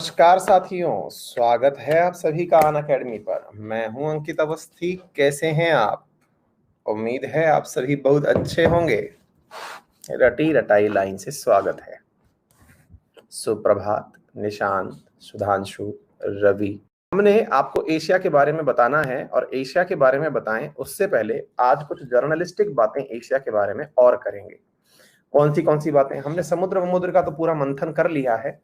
नमस्कार साथियों, स्वागत है आप सभी का अन अकेडमी पर। मैं हूं अंकित अवस्थी। कैसे हैं आप? उम्मीद है आप सभी बहुत अच्छे होंगे। रटी रटाई लाइन से स्वागत है। सुप्रभात, निशांत, सुधांशु, रवि। हमने आपको एशिया के बारे में बताना है और एशिया के बारे में बताएं उससे पहले आज कुछ जर्नलिस्टिक बातें एशिया के बारे में और करेंगे। कौन सी बातें? हमने समुद्र वमुद्र का तो पूरा मंथन कर लिया है।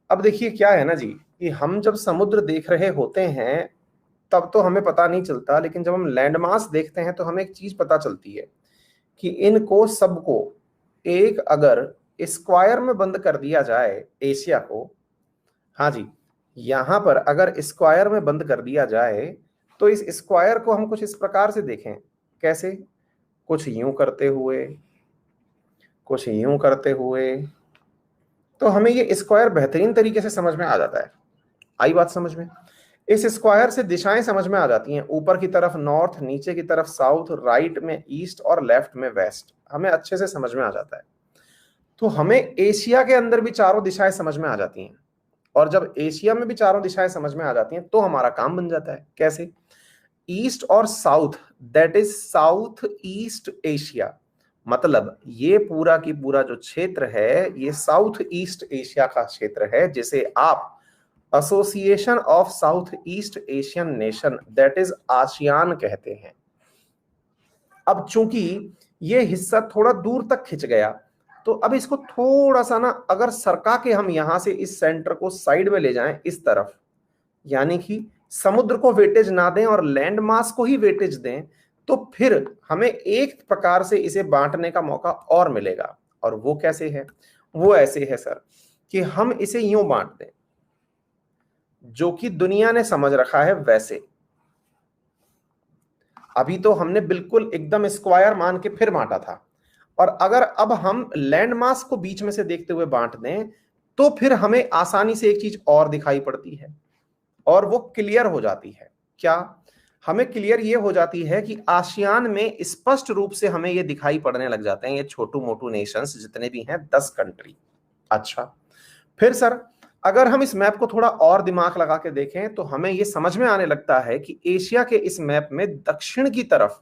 अब देखिए क्या है ना जी, कि हम जब समुद्र देख रहे होते हैं तब तो हमें पता नहीं चलता, लेकिन जब हम लैंडमास देखते हैं तो हमें एक चीज पता चलती है कि इनको सबको एक अगर स्क्वायर में बंद कर दिया जाए, एशिया को, हाँ जी, यहां पर अगर स्क्वायर में बंद कर दिया जाए तो इस स्क्वायर को हम कुछ इस प्रकार से देखें। कैसे? कुछ यूं करते हुए, कुछ यूं करते हुए, तो हमें ये स्क्वायर बेहतरीन तरीके से समझ में आ जाता है। आई बात समझ में? इस स्क्वायर से दिशाएं समझ में आ जाती हैं। ऊपर की तरफ नॉर्थ, नीचे की तरफ साउथ, राइट में ईस्ट और लेफ्ट में वेस्ट, हमें अच्छे से समझ में आ जाता है। तो हमें एशिया के अंदर भी चारों दिशाएं समझ में आ जाती हैं। और जब एशिया में भी चारों दिशाएं समझ में आ जाती हैं तो हमारा काम बन जाता है। कैसे? ईस्ट और south, that is south east Asia, मतलब ये पूरा की पूरा जो क्षेत्र है ये साउथ ईस्ट एशिया का क्षेत्र है, जिसे आप association of south east Asian nation, that is ASEAN कहते हैं। अब चूंकि ये हिस्सा थोड़ा दूर तक खिंच गया, तो अब इसको थोड़ा सा ना अगर सरका के हम यहां से इस सेंटर को साइड में ले जाएं इस तरफ, यानी कि समुद्र को वेटेज ना दें और लैंड मास को ही वेटेज दें, तो फिर हमें एक प्रकार से इसे बांटने का मौका और मिलेगा। और वो कैसे है? वो ऐसे है सर कि हम इसे यूं बांट दें जो कि दुनिया ने समझ रखा है वैसे। अभी तो हमने बिल्कुल एकदम स्क्वायर मान के फिर बांटा था, और अगर अब हम लैंड मास को बीच में से देखते हुए बांट दें तो फिर हमें आसानी से एक चीज और दिखाई पड़ती है, और वो क्लियर हो जाती है। क्या? हमें क्लियर ये हो जाती है कि आसियान में स्पष्ट रूप से हमें ये दिखाई पड़ने लग जाते हैं ये छोटू मोटू नेशंस जितने भी हैं, 10 कंट्री। अच्छा, फिर सर अगर हम इस मैप को थोड़ा और दिमाग लगा के देखें तो हमें यह समझ में आने लगता है कि एशिया के इस मैप में दक्षिण की तरफ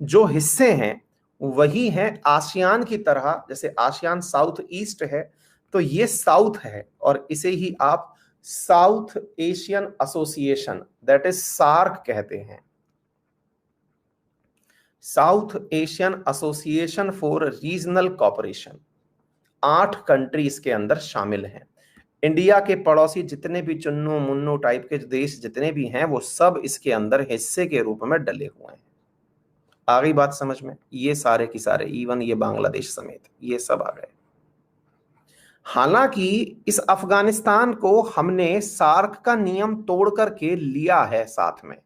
जो हिस्से हैं वही हैं आसियान की तरह। जैसे आसियान साउथ ईस्ट है तो ये साउथ है, और इसे ही आप South Asian association, that is SAARC कहते हैं। South Asian association for regional cooperation. 8 country इसके अंदर शामिल हैं। इंडिया के पड़ोसी जितने भी चुन्नू मुन्नू टाइप के देश जितने भी हैं वो सब इसके अंदर हिस्से के रूप में डले हुए हैं। आ गई बात समझ में? ये सारे की सारे, इवन ये बांग्लादेश समेत, ये सब आ गए। हालांकि इस अफगानिस्तान को हमने सार्क का नियम तोड़ करके लिया है साथ में।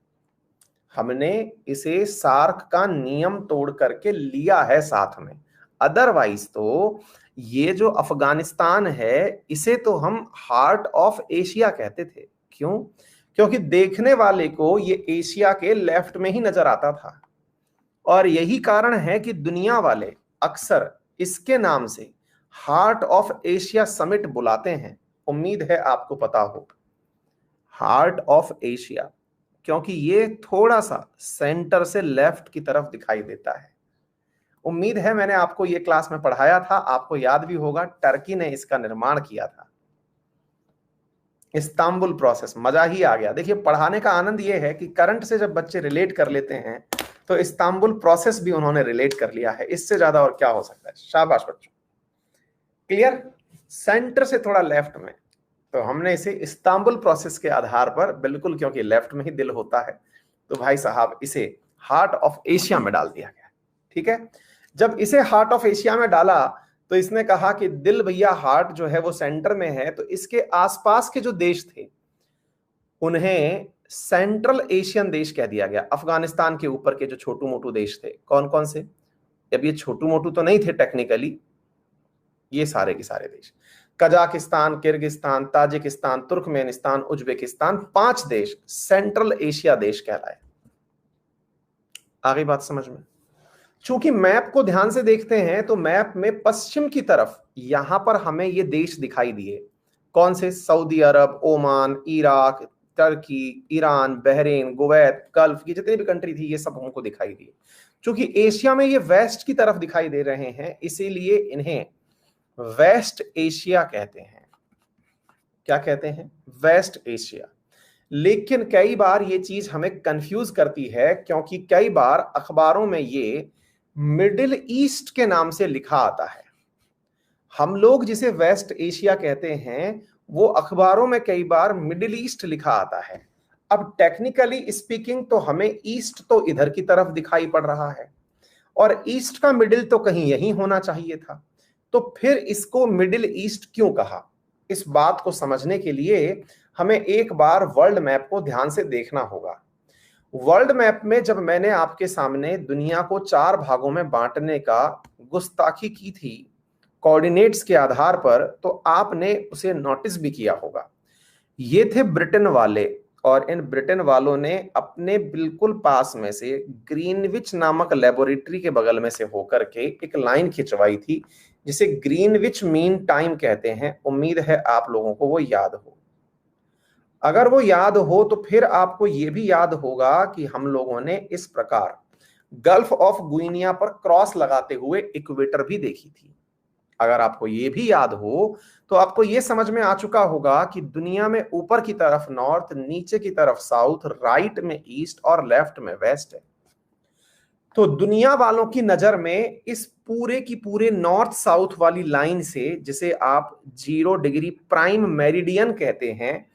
हमने इसे सार्क का नियम तोड़ करके लिया है साथ में। अदरवाइज तो ये जो अफगानिस्तान है इसे तो हम हार्ट ऑफ एशिया कहते थे। क्यों? क्योंकि देखने वाले को ये एशिया के लेफ्ट में ही नजर आता था, और यही कारण है कि दुनिया वाले अक्सर इसके नाम से हार्ट ऑफ एशिया समिट बुलाते हैं। उम्मीद है आपको पता हो, हार्ट ऑफ एशिया, क्योंकि ये थोड़ा सा सेंटर से लेफ्ट की तरफ दिखाई देता है। उम्मीद है मैंने आपको ये क्लास में पढ़ाया था, आपको याद भी होगा, टर्की ने इसका निर्माण किया था। इस्तांबुल प्रोसेस, मजा ही आ गया। देखिए पढ़ाने का आनंद ये है कि करंट से जब बच्चे रिलेट कर लेते हैं तो इस्तांबुल प्रोसेस भी उन्होंने रिलेट कर लिया है। इससे ज्यादा और क्या हो सकता है? शाबाश बच्चों, क्लियर। सेंटर से थोड़ा लेफ्ट में, तो हमने इसे इस्तांबुल प्रोसेस के आधार पर, बिल्कुल क्योंकि लेफ्ट में ही दिल होता है, तो भाई साहब इसे हार्ट ऑफ एशिया में डाल दिया गया। ठीक है, जब इसे हार्ट ऑफ एशिया में डाला तो इसने कहा कि दिल भैया, हार्ट जो है वो सेंटर में है, तो इसके आसपास के जो देश थे उन्हें सेंट्रल एशियन देश कह दिया गया। अफगानिस्तान के ऊपर के जो छोटू मोटू देश थे, कौन कौन से? अब ये छोटू मोटू तो नहीं थे टेक्निकली, ये सारे के सारे देश, Kazakhstan, Kyrgyzstan, Tajikistan, Turkmenistan, Uzbekistan, 5 देश सेंट्रल एशिया देश कहलाए। आगे बात समझ में? चूंकि मैप को ध्यान से देखते हैं तो मैप में पश्चिम की तरफ यहां पर हमें ये देश दिखाई दिए। कौन से? Saudi Arab, Oman, Iraq, Turkey, Iran, Bahrain, Kuwait, gulf, ये जितनी भी कंट्री थी ये सब हमको दिखाई दी। क्योंकि एशिया में ये वेस्ट की तरफ दिखाई दे रहे हैं, इसीलिए इन्हें वेस्ट एशिया कहते हैं। क्या कहते हैं? West Asia. लेकिन कई बार ये चीज हमें कंफ्यूज करती है, क्योंकि कई बार अखबारों में ये मिडिल ईस्ट के नाम से लिखा आता है। हम लोग जिसे वेस्ट एशिया कहते हैं वो अखबारों में कई बार मिडिल ईस्ट लिखा आता है। अब टेक्निकली स्पीकिंग तो हमें ईस्ट तो इधर की तरफ दिखाई पड़ रहा है, और ईस्ट का मिडिल तो कहीं यहीं होना चाहिए था, तो फिर इसको मिडिल ईस्ट क्यों कहा? इस बात को समझने के लिए हमें एक बार वर्ल्ड मैप को ध्यान से देखना होगा। वर्ल्ड मैप में जब मैंने आपके सामने दुनिया को 4 भागों में बांटने का गुस्ताखी की थी कोऑर्डिनेट्स के आधार पर, तो आपने उसे नोटिस भी किया होगा। ये थे ब्रिटेन वाले, और इन ब्रिटेन वालों ने अपने बिल्कुल पास में से ग्रीनविच नामक लेबोरेटरी के बगल में से होकर के एक लाइन खिंचवाई थी, जिसे ग्रीनविच मीन टाइम कहते हैं। उम्मीद है आप लोगों को वो याद हो। अगर वो याद हो तो फिर आपको ये भी याद होगा कि हम लोगों ने इस प्रकार गल्फ ऑफ गुइनिया पर क्रॉस लगाते हुए इक्वेटर भी देखी थी। अगर आपको ये भी याद हो तो आपको ये समझ में आ चुका होगा कि दुनिया में ऊपर की तरफ नॉर्थ, नीचे की तरफ साउथ, राइट में ईस्ट और लेफ्ट में वेस्ट है। तो दुनिया वालों की नजर में इस पूरे की पूरे नॉर्थ साउथ वाली लाइन से, जिसे आप 0 डिग्री प्राइम मेरिडियन कहते हैं,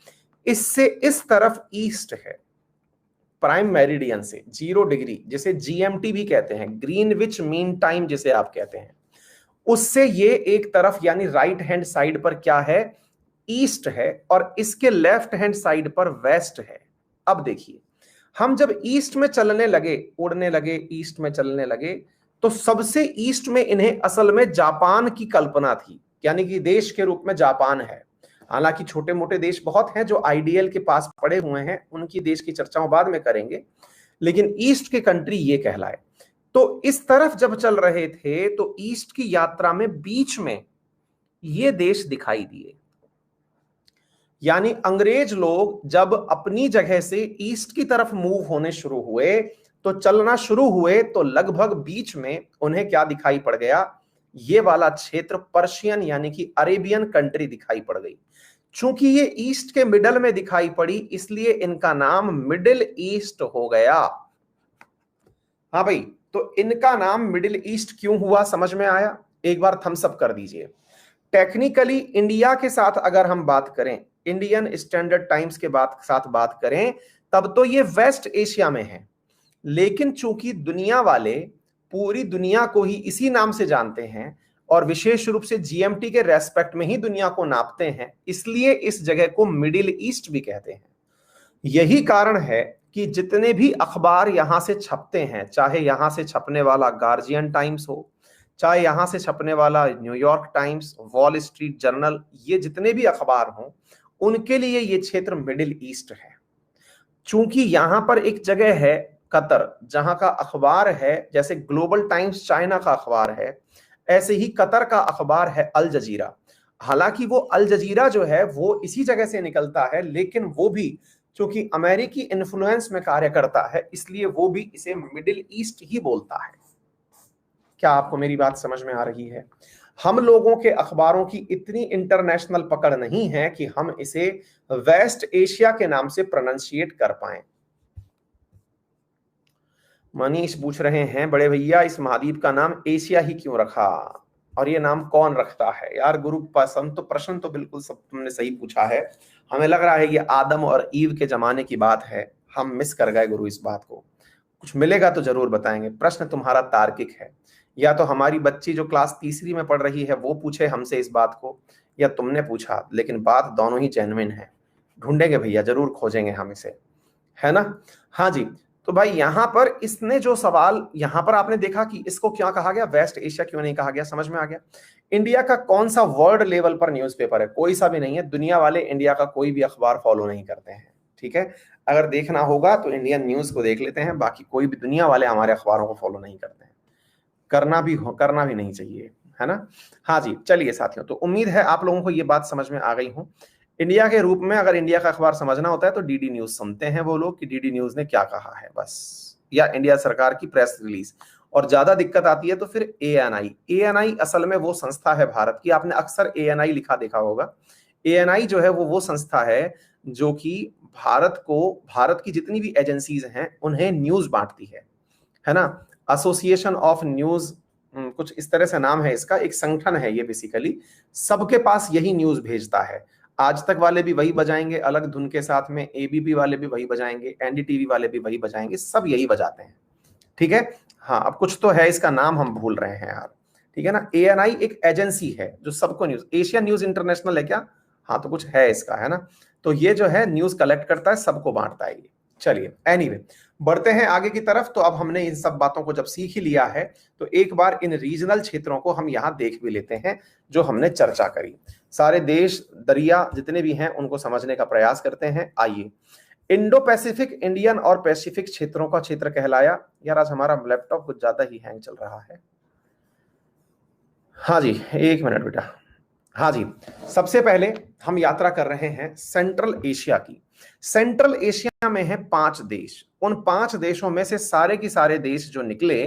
इससे इस तरफ ईस्ट है। प्राइम मेरिडियन से 0 डिग्री, जिसे जीएमटी भी कहते हैं, ग्रीनविच मीन टाइम जिसे आप कहते हैं, उससे ये एक तरफ यानी राइट हैंड साइड पर क्या है? ईस्ट है, और इसके लेफ्ट हैंड साइड पर वेस्ट है। अब देखिए, हम जब ईस्ट में चलने लगे, उड़ने लगे, ईस्ट में चलने लगे, तो सबसे ईस्ट में इन्हें असल में जापान की कल्पना थी, यानी कि देश के रूप में जापान है। हालांकि छोटे मोटे देश बहुत हैं जो आईडीएल के पास पड़े हुए हैं, उनकी देश की चर्चाओं बाद में करेंगे, लेकिन ईस्ट के कंट्री ये कहलाए। तो इस तरफ जब चल रहे थे तो ईस्ट की यात्रा में बीच में ये देश दिखाई दिए। यानी अंग्रेज लोग जब अपनी जगह से ईस्ट की तरफ मूव होने शुरू हुए, तो चलना शुरू हुए, तो लगभग बीच में उन्हें क्या दिखाई पड़ गया? ये वाला क्षेत्र पर्शियन यानी कि अरेबियन कंट्री दिखाई पड़ गई। चूंकि ये ईस्ट के मिडल में दिखाई पड़ी, इसलिए इनका नाम मिडिल ईस्ट हो गया। हाँ भाई, तो इनका नाम मिडिल ईस्ट क्यों हुआ, समझ में आया? एक बार थम्स अप कर दीजिए। टेक्निकली इंडिया के साथ अगर हम बात करें, इंडियन स्टैंडर्ड टाइम्स के साथ बात करें, तब तो ये वेस्ट एशिया में है। लेकिन चूंकि दुनिया वाले पूरी दुनिया को ही इसी नाम से जानते हैं और विशेष रूप से जीएमटी के रेस्पेक्ट में ही दुनिया को नापते हैं, इसलिए इस जगह को मिडिल ईस्ट भी कहते हैं। यही कारण है कि जितने भी अखबार यहां से छपते हैं, चाहे यहां से छपने वाला गार्जियन टाइम्स हो, चाहे यहां से छपने वाला New York times, wall street journal, ये जितने भी अखबार हों, उनके लिए ये क्षेत्र मिडिल ईस्ट है। चूंकि यहां पर एक जगह है कतर, जहां का अखबार है, जैसे ग्लोबल टाइम्स चाइना का अखबार है, ऐसे ही कतर का अखबार है अल जजीरा। हालांकि वो अल जजीरा जो है वो इसी जगह से निकलता है, लेकिन वो भी चूंकि अमेरिकी इन्फ्लुएंस में कार्य करता है, इसलिए वो भी इसे मिडिल ईस्ट ही बोलता है। क्या आपको मेरी बात समझ में आ रही है? हम लोगों के अखबारों की इतनी इंटरनेशनल पकड़ नहीं है कि हम इसे वेस्ट एशिया के नाम से प्रोनाउंशिएट कर पाएं। मनीष पूछ रहे हैं, बड़े भैया इस महाद्वीप का नाम एशिया ही क्यों रखा, और ये नाम कौन रखता है? यार गुरु पसंद, तो प्रश्न तो बिल्कुल सब तुमने सही पूछा है। हमें लग रहा है कि आदम और ईव के जमाने की बात है, हम मिस कर गए गुरु इस बात को। कुछ मिलेगा तो जरूर बताएंगे। प्रश्न तुम्हारा तार्किक है, या तो हमारी बच्ची जो क्लास 3री में पढ़ रही है वो पूछे हमसे इस बात को, या तुमने पूछा, लेकिन बात दोनों ही जेन्युइन है। ढूंढेंगे भैया, जरूर खोजेंगे हम इसे, है ना? हाँ जी। तो भाई यहां पर इसने जो सवाल यहां पर आपने देखा कि इसको क्या कहा गया, वेस्ट एशिया क्यों नहीं कहा गया, समझ में आ गया। इंडिया का कौन सा वर्ल्ड लेवल पर न्यूज़पेपर है? कोई सा भी नहीं है। दुनिया वाले इंडिया का कोई भी अखबार फॉलो नहीं करते हैं, ठीक है? अगर देखना होगा तो इंडियन न्यूज को देख लेते हैं, बाकी कोई भी दुनिया वाले हमारे अखबारों को फॉलो नहीं करते हैं। करना भी नहीं चाहिए, है ना। हाँ जी, चलिए साथियों, तो उम्मीद है आप लोगों को ये बात समझ में आ गई हो। इंडिया के रूप में अगर इंडिया का अखबार समझना होता है तो डीडी न्यूज सुनते हैं वो लोग कि डीडी न्यूज ने क्या कहा है बस, या इंडिया सरकार की प्रेस रिलीज। और ज्यादा दिक्कत आती है तो फिर एएनआई। एएनआई असल में वो संस्था है भारत की, आपने अक्सर एएनआई लिखा देखा होगा। एएनआई जो है वो संस्था है जो कि भारत की जितनी भी एजेंसीज हैं उन्हें न्यूज बांटती है ना। एसोसिएशन ऑफ न्यूज, कुछ इस तरह से नाम है इसका, एक संगठन है ये बेसिकली, सबके पास यही न्यूज भेजता है। आज तक वाले भी वही बजाएंगे अलग धुन के साथ में, एबीपी वाले भी वही बजाएंगे, एनडीटीवी वाले भी वही बजाएंगे, सब यही बजाते हैं, ठीक है। हाँ, अब कुछ तो है, इसका नाम हम भूल रहे हैं यार, ठीक है ना। एएनआई एक एजेंसी है जो सबको न्यूज, एशिया न्यूज इंटरनेशनल है क्या, हाँ तो कुछ है इसका, है ना। तो ये जो है न्यूज कलेक्ट करता है, सबको बांटता है ये। चलिए एनीवे, बढ़ते हैं आगे की तरफ। तो अब हमने इन सब बातों को जब सीख ही लिया है तो एक बार इन रीजनल क्षेत्रों को हम यहां देख भी लेते हैं जो हमने चर्चा करी। सारे देश दरिया जितने भी हैं उनको समझने का प्रयास करते हैं। आइए, इंडो पैसिफिक, इंडियन और पैसिफिक क्षेत्रों का क्षेत्र कहलाया। यार आज हमारा लैपटॉप कुछ ज्यादा ही हैंग चल रहा है। हाँ जी, एक मिनट बेटा। हाँ जी, सबसे पहले हम यात्रा कर रहे हैं सेंट्रल एशिया की। सेंट्रल एशिया में है 5 देश। उन 5 देशों में से सारे की सारे देश जो निकले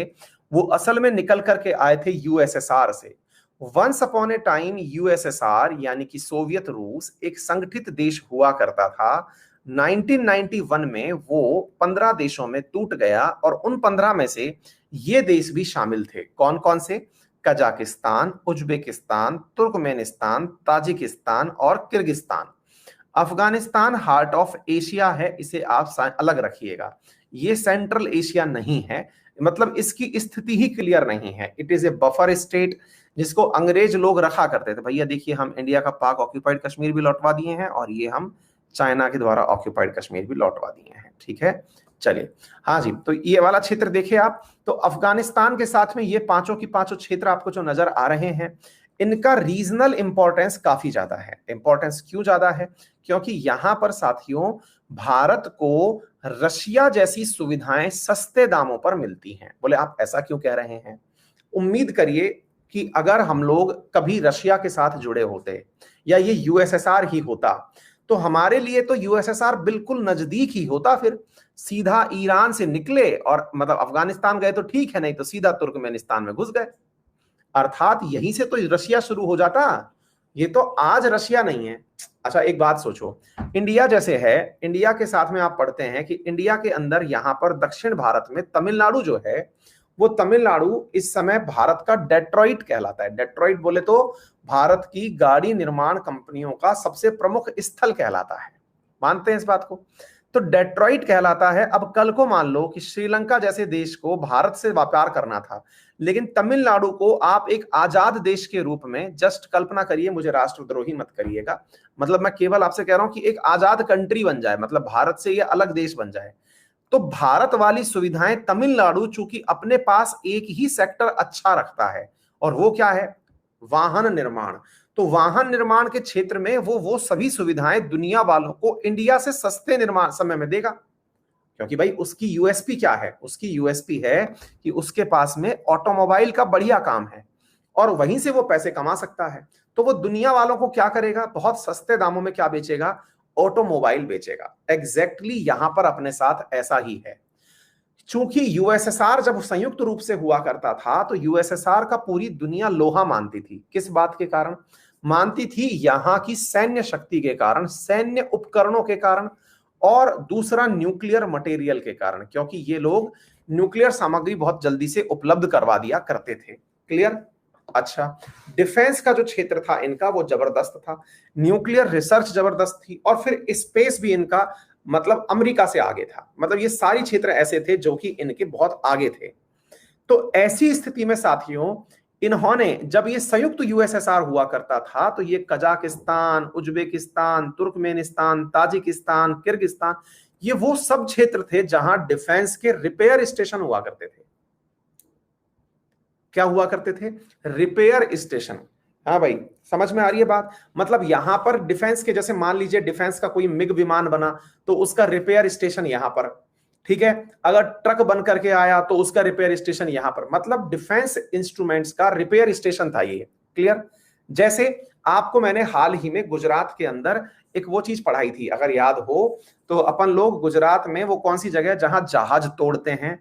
वो असल में निकल करके आए थे यूएसएसआर से। Once upon a time USSR यानी कि सोवियत रूस एक संगठित देश हुआ करता था। 1991 में वो 15 देशों में टूट गया और उन 15 में से ये देश भी शामिल थे। कौन कौन से? कजाकिस्तान, उज्बेकिस्तान, तुर्कमेनिस्तान, ताजिकिस्तान और Kyrgyzstan. Afghanistan heart of Asia है, इसे आप अलग रखिएगा। ये सेंट्रल एशिया नहीं है, मतलब इसकी स्थिति ही क्लियर नहीं है। It is a buffer state जिसको अंग्रेज लोग रखा करते थे। भैया देखिए, हम इंडिया का पाक ऑक्यूपाइड कश्मीर भी लौटवा दिए हैं और ये हम चाइना के द्वारा ऑक्यूपाइड कश्मीर भी लौटवा दिए हैं, ठीक है। चलिए, हाँ जी, तो ये वाला क्षेत्र देखिए आप। तो अफगानिस्तान के साथ में ये पांचों की पांचों क्षेत्र आपको जो नजर आ रहे हैं, इनका रीजनल इंपॉर्टेंस काफी ज्यादा है। इंपॉर्टेंस क्यों ज्यादा है? क्योंकि यहां पर साथियों भारत को रशिया जैसी सुविधाएं सस्ते दामों पर मिलती हैं। बोले आप ऐसा क्यों कह रहे हैं? उम्मीद करिए कि अगर हम लोग कभी रशिया के साथ जुड़े होते या ये यूएसएसआर ही होता तो हमारे लिए तो यूएसएसआर बिल्कुल नजदीक ही होता। फिर सीधा ईरान से निकले और मतलब अफगानिस्तान गए तो ठीक है, नहीं तो सीधा तुर्कमेनिस्तान में घुस गए, अर्थात यहीं से तो रशिया शुरू हो जाता। ये तो आज रशिया नहीं है। अच्छा एक बात सोचो, इंडिया जैसे है, इंडिया के साथ में आप पढ़ते हैं कि इंडिया के अंदर यहां पर दक्षिण भारत में तमिलनाडु जो है, वो तमिलनाडु इस समय भारत का डेट्रॉइट कहलाता है। डेट्रॉइट बोले तो भारत की गाड़ी निर्माण कंपनियों का सबसे प्रमुख स्थल कहलाता है। मानते हैं इस बात को? तो डेट्रॉइट कहलाता है। अब कल को मान लो कि श्रीलंका जैसे देश को भारत से व्यापार करना था, लेकिन तमिलनाडु को आप एक आजाद देश के रूप में, जस्ट कल्पना करिए, मुझे राष्ट्रद्रोही मत करिएगा, मतलब मैं केवल आपसे कह रहा हूं कि एक आजाद कंट्री बन जाए, मतलब भारत से ये अलग देश बन जाए, तो भारत वाली सुविधाएं तमिलनाडु चूंकि अपने पास एक ही सेक्टर अच्छा रखता है, और वो क्या है? वाहन निर्माण। तो वाहन निर्माण के क्षेत्र में वो सभी सुविधाएं दुनिया वालों को इंडिया से सस्ते निर्माण समय में देगा। क्योंकि भाई उसकी यूएसपी क्या है? उसकी यूएसपी है कि उसके पास में ऑटोमोबाइल का बढ़िया काम है और वहीं से वो पैसे कमा सकता है। तो वो दुनिया वालों को क्या करेगा? बहुत सस्ते दामों में क्या बेचेगा? ऑटोमोबाइल बेचेगा। एग्जैक्टली यहां पर अपने साथ ऐसा ही है। चूंकि यूएसएसआर जब संयुक्त रूप से हुआ करता था तो यूएसएसआर का पूरी दुनिया लोहा मानती थी। किस बात के कारण मानती थी? यहां की सैन्य शक्ति के कारण, सैन्य उपकरणों के कारण, और दूसरा न्यूक्लियर मटेरियल के कारण, क्योंकि ये लोग न्यूक्लियर सामग्री बहुत जल्दी से उपलब्ध करवा दिया करते थे। क्लियर? अच्छा, डिफेंस का जो क्षेत्र था इनका वो जबरदस्त था, न्यूक्लियर रिसर्च जबरदस्त थी, और फिर स्पेस भी इनका मतलब अमेरिका से आगे था। मतलब ये सारी क्षेत्र ऐसे थे जो कि इनके बहुत आगे थे। तो ऐसी स्थिति में साथियों इन्होंने, जब ये संयुक्त यूएसएसआर हुआ करता था, तो ये Kazakhstan, Uzbekistan, Turkmenistan, Tajikistan, Kyrgyzstan, ये वो सब क्षेत्र थे जहां डिफेंस के रिपेयर स्टेशन हुआ करते थे। क्या हुआ करते थे? Repair station. हाँ भाई, समझ में आ रही है बात? मतलब यहां पर डिफेंस के, जैसे मान लीजिए डिफेंस का कोई मिग विमान बना तो उसका रिपेयर स्टेशन यहां पर, ठीक है, अगर ट्रक बन करके आया तो उसका रिपेयर स्टेशन यहां पर, मतलब डिफेंस इंस्ट्रूमेंट्स का रिपेयर स्टेशन था ये। क्लियर? जैसे आपको मैंने हाल ही में गुजरात के अंदर एक वो चीज पढ़ाई थी, अगर याद हो तो अपन लोग गुजरात में वो कौन सी जगह जहां जहाज तोड़ते हैं,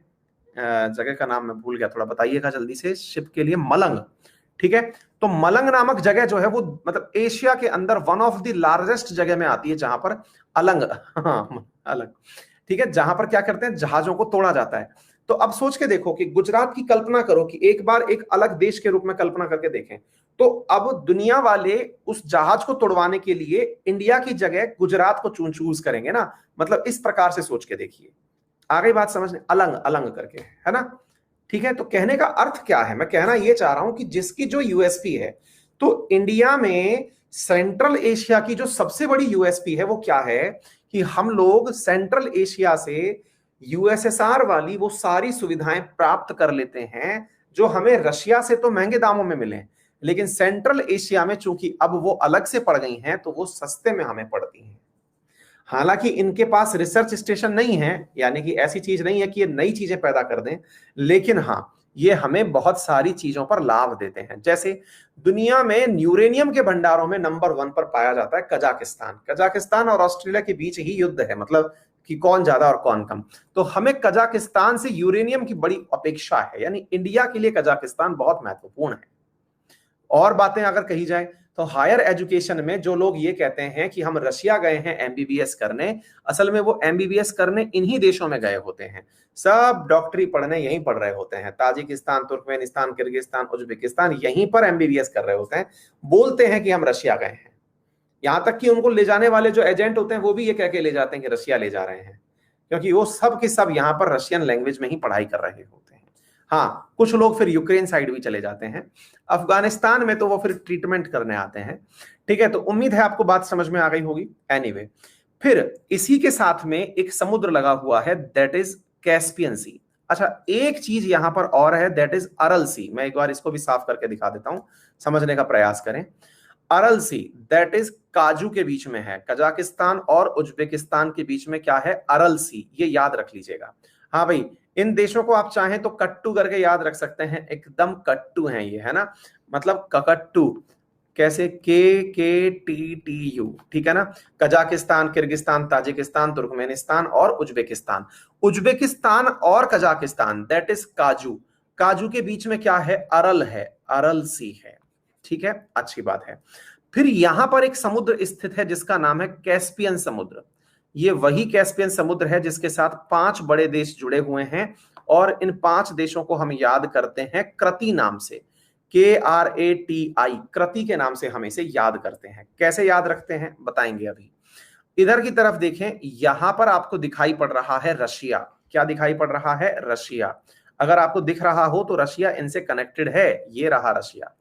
जगह का नाम मैं भूल गया, थोड़ा बताइएगा जल्दी से, शिप के लिए, मलंग। ठीक है, तो मलंग नामक जगह जो है वो मतलब एशिया के अंदर वन ऑफ द लार्जेस्ट जगह में आती है जहां पर अलंग, हाँ अलंग, ठीक है, जहां पर क्या करते हैं, जहाजों को तोड़ा जाता है। तो अब सोच के देखो कि गुजरात की कल्पना करो, कि एक बार एक अलग देश के रूप में कल्पना करके देखें, तो अब दुनिया वाले उस जहाज को तोड़वाने के लिए इंडिया की जगह गुजरात को चूज करेंगे ना, मतलब इस प्रकार से सोच के देखिए, आ गई बात समझने, अलंग अलंग करके, है ना। ठीक है, तो कहने का अर्थ क्या है, मैं कहना यह चाह रहा हूं कि जिसकी जो यूएसपी है, तो इंडिया में सेंट्रल एशिया की जो सबसे बड़ी यूएसपी है वो क्या है, कि हम लोग सेंट्रल एशिया से यूएसएसआर वाली वो सारी सुविधाएं प्राप्त कर लेते हैं जो हमें रशिया से तो महंगे दामों में मिले, लेकिन सेंट्रल एशिया में चूंकि अब वो अलग से पड़ गई हैं तो वो सस्ते में हमें पड़ती हैं। हालांकि इनके पास रिसर्च स्टेशन नहीं है, यानी कि ऐसी चीज नहीं है कि ये नई चीजें पैदा कर दें, लेकिन हाँ ये हमें बहुत सारी चीजों पर लाभ देते हैं। जैसे दुनिया में यूरेनियम के भंडारों में नंबर 1 पर पाया जाता है कजाकिस्तान। कजाकिस्तान और ऑस्ट्रेलिया के बीच ही युद्ध है, मतलब कि कौन ज्यादा और कौन कम, तो हमें कजाकिस्तान से यूरेनियम की बड़ी अपेक्षा है, यानी इंडिया के लिए कजाकिस्तान बहुत महत्वपूर्ण है। और बातें अगर कही जाए तो हायर एजुकेशन में जो लोग ये कहते हैं कि हम रशिया गए हैं एमबीबीएस करने, असल में वो एमबीबीएस करने इन्हीं देशों में गए होते हैं, सब डॉक्टरी पढ़ने यहीं पढ़ रहे होते हैं, ताजिकिस्तान, तुर्कमेनिस्तान, किर्गिस्तान, उज्बेकिस्तान, यहीं पर एमबीबीएस कर रहे होते हैं, बोलते हैं कि हम रशिया गए हैं। यहां तक कि उनको ले जाने वाले जो एजेंट होते हैं वो भी ये कह के ले जाते हैं कि रशिया ले जा रहे हैं, क्योंकि वो सब के सब यहां पर रशियन लैंग्वेज में ही पढ़ाई कर रहे होते हैं। हाँ, कुछ लोग फिर यूक्रेन साइड भी चले जाते हैं, अफगानिस्तान में तो वो फिर ट्रीटमेंट करने आते हैं। ठीक है, तो उम्मीद है आपको बात समझ में आ गई होगी। एनीवे, फिर इसी के साथ में एक समुद्र लगा हुआ है, दैट इज कैस्पियन सी। अच्छा, एक चीज यहां पर और है, दैट इज अरल सी। मैं एक बार इसको भी साफ करके दिखा देता हूं, समझने का प्रयास करें। अरल सी दैट इज काजू के बीच में है, कजाकिस्तान और उज्बेकिस्तान के बीच में क्या है, अरल सी, ये याद रख लीजिएगा। हाँ भाई, इन देशों को आप चाहें तो कट्टू करके याद रख सकते हैं, एकदम कट्टू हैं ये, है ना, मतलब ककट्टू, कैसे, के टी टी यू, ठीक है ना। कजाकिस्तान, किर्गिस्तान, ताजिकिस्तान, तुर्कमेनिस्तान और उज्बेकिस्तान। उज्बेकिस्तान और कजाकिस्तान दैट इज काजू, काजू के बीच में क्या है, अरल है, अरल सी है। ठीक है, अच्छी बात है। फिर यहां पर एक समुद्र स्थित है जिसका नाम है कैस्पियन समुद्र। ये वही कैस्पियन समुद्र है जिसके साथ 5 बड़े देश जुड़े हुए हैं, और इन 5 देशों को हम याद करते हैं कृति नाम से, KRATI, कृति के नाम से हम इसे याद करते हैं। कैसे याद रखते हैं बताएंगे अभी। इधर की तरफ देखें, यहां पर आपको दिखाई पड़ रहा है रशिया। क्या दिखाई पड़ रहा है, रशिया। अगर आपको दिख रहा हो तो रशिया इनसे कनेक्टेड है, ये रहा रशिया।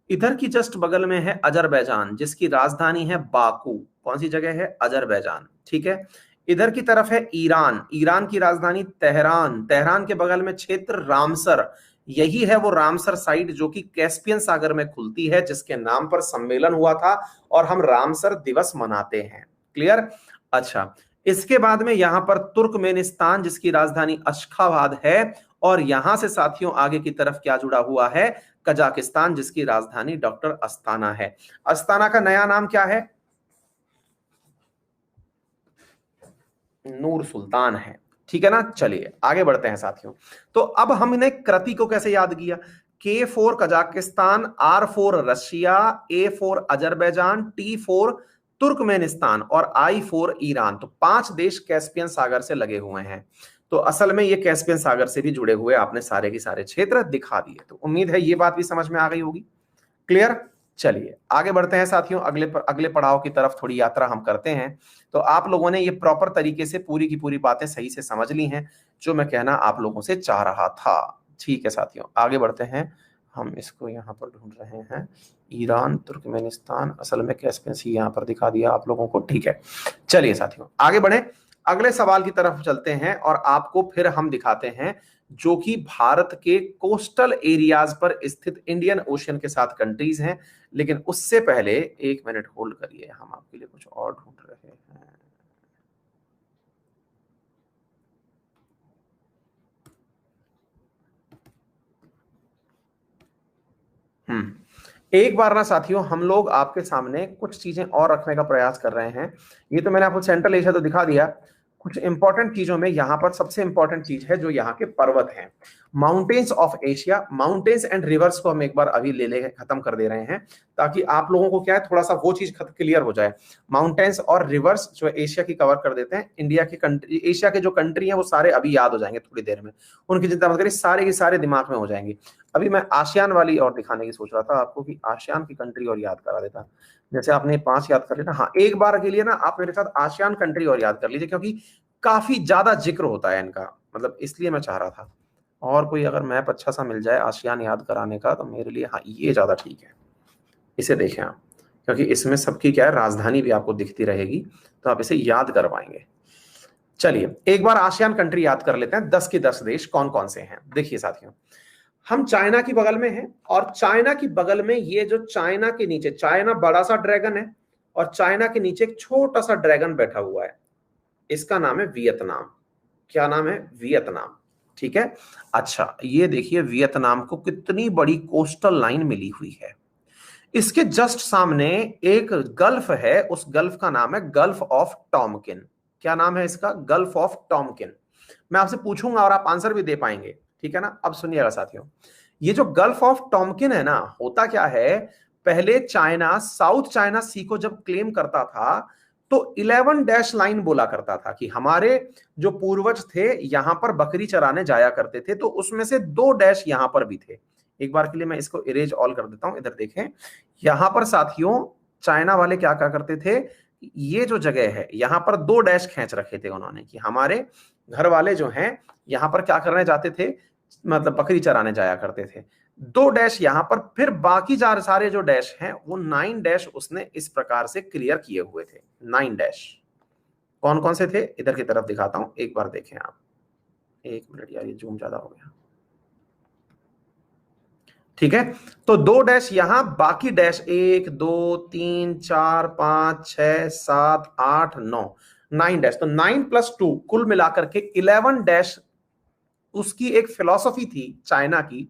इधर की जस्ट बगल में है अजरबैजान, जिसकी राजधानी है बाकू। कौन सी जगह है, अजरबैजान। ठीक है, इधर की तरफ है ईरान, ईरान की राजधानी तेहरान, तेहरान के बगल में क्षेत्र रामसर, यही है वो रामसर साइट जो कि कैस्पियन सागर में खुलती है, जिसके नाम पर सम्मेलन हुआ था और हम रामसर दिवस मनाते हैं। क्लियर? अच्छा, इसके बाद में यहां पर तुर्कमेनिस्तान जिसकी राजधानी अशखाबाद है, और यहां से साथियों आगे की तरफ क्या जुड़ा हुआ है, कजाकिस्तान जिसकी राजधानी डॉक्टर अस्ताना है। अस्ताना का नया नाम क्या है, नूर सुल्तान है। ठीक है ना, चलिए आगे बढ़ते हैं साथियों। तो अब हमने कृति को कैसे याद किया, K4 Kazakhstan, R4 Russia, A4 Azerbaijan, T4 Turkmenistan और I4 ईरान। तो 5 देश कैस्पियन सागर से लगे हुए हैं, तो असल में ये कैस्पियन सागर से भी जुड़े हुए आपने सारे के सारे क्षेत्र दिखा दिए। तो उम्मीद है ये बात भी समझ में आ गई होगी। क्लियर? चलिए आगे बढ़ते हैं साथियों, अगले पड़ाव की तरफ थोड़ी यात्रा हम करते हैं। तो आप लोगों ने ये प्रॉपर तरीके से पूरी की पूरी बातें सही से समझ ली हैं जो मैं कहना आप लोगों से चाह रहा था। ठीक है साथियों, आगे बढ़ते हैं। हम इसको यहाँ पर ढूंढ रहे हैं, ईरान, तुर्कमेनिस्तान, असल में कैस्पियन सी यहाँ पर दिखा दिया आप लोगों को। ठीक है, चलिए साथियों आगे बढ़े, अगले सवाल की तरफ चलते हैं और आपको फिर हम दिखाते हैं जो कि भारत के कोस्टल एरियाज पर स्थित इंडियन ओशियन के साथ कंट्रीज हैं। लेकिन उससे पहले 1 मिनट होल्ड करिए, हम आपके लिए कुछ और ढूंढ रहे हैं। एक बार ना साथियों, हम लोग आपके सामने कुछ चीजें और रखने का प्रयास कर रहे हैं। ये तो मैंने आपको सेंट्रल एशिया तो दिखा दिया, कुछ इंपॉर्टेंट चीजों में यहां पर सबसे इंपॉर्टेंट चीज है जो यहाँ के पर्वत हैं, mountains of Asia. Mountains and reverse को हम एक बार अभी ले खत्म कर दे रहे हैं, ताकि आप लोगों को क्या है थोड़ा सा वो चीज क्लियर हो जाए। माउंटेन्स और रिवर्स जो एशिया की कवर कर देते हैं, इंडिया की कंट्री, एशिया के जो कंट्री है वो सारे अभी याद हो जाएंगे थोड़ी देर में, उनकी चिंता मत करिए, सारे के सारे दिमाग में हो जाएंगे। अभी मैं आसियान वाली और दिखाने की सोच रहा था आपको कि आसियान की कंट्री और याद करा देता। जैसे आपने 5 याद कर लिया, हाँ एक बार के लिए ना आप मेरे साथ आसियान कंट्री और याद कर लीजिए, क्योंकि काफी ज्यादा जिक्र होता है इनका, मतलब इसलिए मैं चाह रहा था। और कोई अगर मैप अच्छा सा मिल जाए आसियान याद कराने का तो मेरे लिए हाँ ये ज्यादा ठीक है, इसे देखें आप, क्योंकि इसमें सबकी क्या है राजधानी भी आपको दिखती रहेगी, तो आप इसे याद कर पाएंगे। चलिए एक बार आसियान कंट्री याद कर लेते हैं, 10 के 10 देश कौन कौन से हैं। देखिए साथियों, हम चाइना की बगल में हैं, और चाइना की बगल में ये जो चाइना के नीचे, चाइना बड़ा सा ड्रैगन है और चाइना के नीचे एक छोटा सा ड्रैगन बैठा हुआ है, इसका नाम है वियतनाम। क्या नाम है? वियतनाम। ठीक है, अच्छा ये देखिए वियतनाम को कितनी बड़ी कोस्टल लाइन मिली हुई है। इसके जस्ट सामने एक गल्फ है, उस गल्फ का नाम है गल्फ ऑफ टॉमकिन। क्या नाम है इसका? Gulf of Tonkin. मैं आपसे पूछूंगा और आप आंसर भी दे पाएंगे, ठीक है ना। अब सुनिएगा साथियों, ये जो गल्फ ऑफ टॉमकिन है ना, होता क्या है, पहले चाइना साउथ चाइना सी को जब क्लेम करता था तो 11 डैश लाइन बोला करता था कि हमारे जो पूर्वज थे यहां पर बकरी चराने जाया करते थे, तो उसमें से 2 डैश यहां पर भी थे। एक बार के लिए मैं इसको इरेज ऑल कर देता हूं, इधर देखें, यहां पर साथियों चाइना वाले क्या क्या करते थे, ये जो जगह है यहां पर 2 डैश खींच रखे थे उन्होंने कि हमारे घर वाले जो हैं यहां पर क्या करने जाते थे, मतलब बकरी चराने जाया करते थे। 2 डैश यहां पर, फिर बाकी सारे जो डैश हैं वो 9 डैश उसने इस प्रकार से क्लियर किए हुए थे। 9 डैश कौन कौन से थे, इधर की तरफ दिखाता हूं, एक बार देखें आप। एक मिनट यार, ये जूम ज्यादा हो गया। ठीक है, तो 2 डैश यहां, बाकी डैश 1 2 3 4 5 6 7 8 9, 9 डैश, तो 9 + 2 कुल मिलाकर के 11 डैश। उसकी एक फिलॉसफी थी चाइना की,